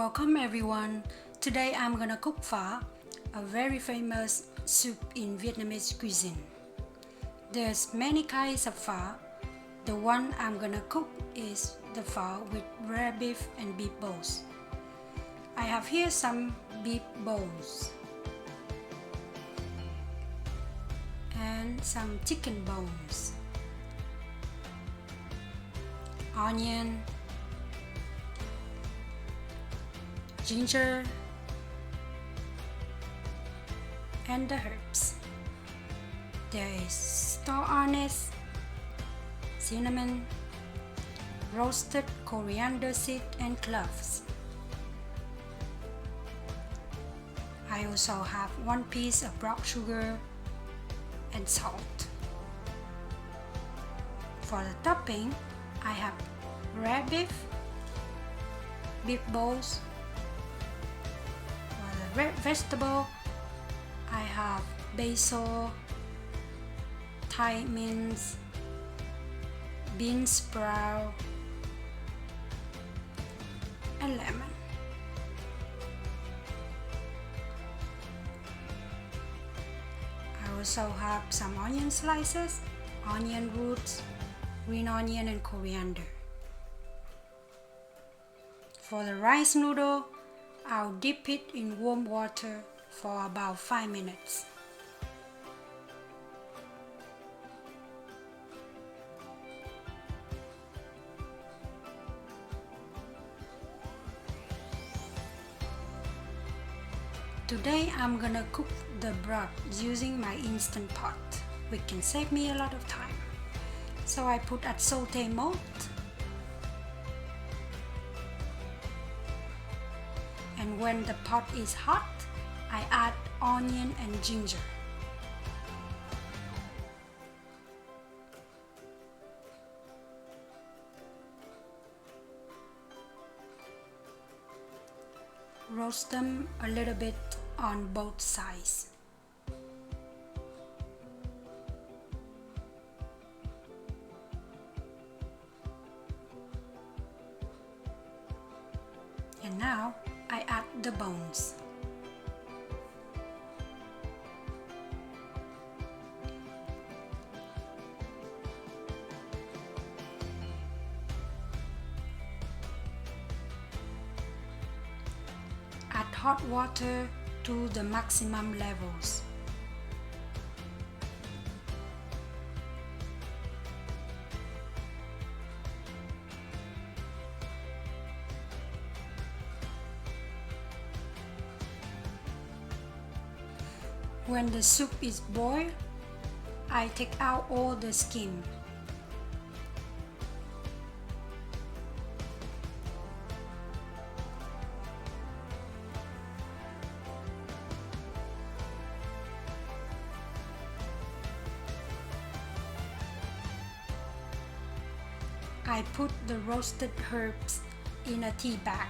Welcome everyone. Today I'm gonna cook phở, a very famous soup in Vietnamese cuisine. There's many kinds of phở. The one I'm gonna cook is the phở with rare beef and beef bowls. I have here some beef bowls and some chicken bones, onion, ginger, and the herbs. There is star anise, cinnamon, roasted coriander seed and cloves. I also have 1 piece of brown sugar and salt. For the topping, I have rare beef, beef bowls. For the red vegetable, I have basil, Thai mince, bean sprout, and lemon. I also have some onion slices, onion roots, green onion, and coriander. For the rice noodle, I'll dip it in warm water for about 5 minutes. Today I'm gonna cook the broth using my instant pot, which can save me a lot of time. So I put at saute mode. And when the pot is hot, I add onion and ginger. Roast them a little bit on both sides. And now I add the bones. Add hot water to the maximum levels. When the soup is boiled, I take out all the skin. I put the roasted herbs in a tea bag.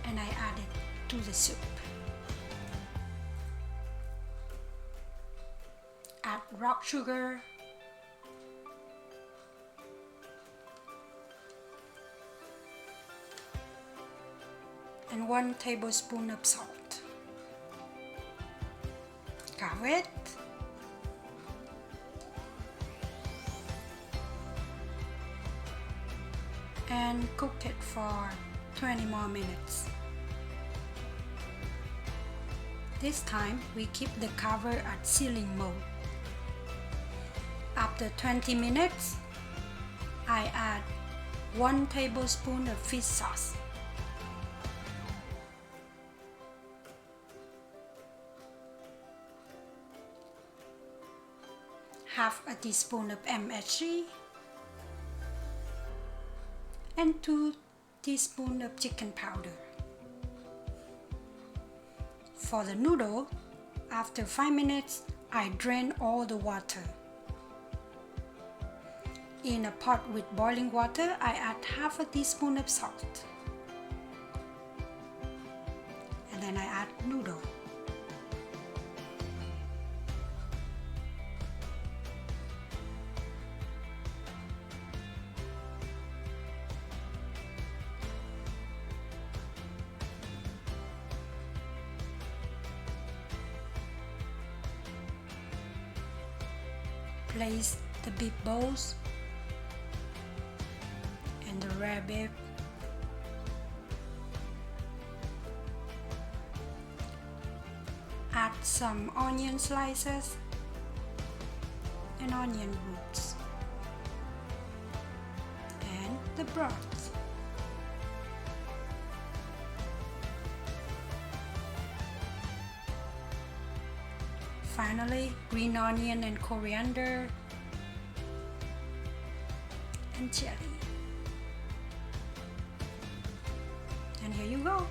And I add it to the soup. Add rock sugar, and 1 tablespoon of salt. Cover it. And cook it for 20 more minutes. This time we keep the cover at sealing mode. After 20 minutes, I add 1 tablespoon of fish sauce. Half a teaspoon of MSG and 2 teaspoons of chicken powder. For the noodle, after 5 minutes, I drain all the water. In a pot with boiling water, I add half a teaspoon of salt. And then I add noodle. place the beef balls and the rare beef. Add some onion slices and onion roots and the broth. Finally, green onion and coriander and chili. And here you go.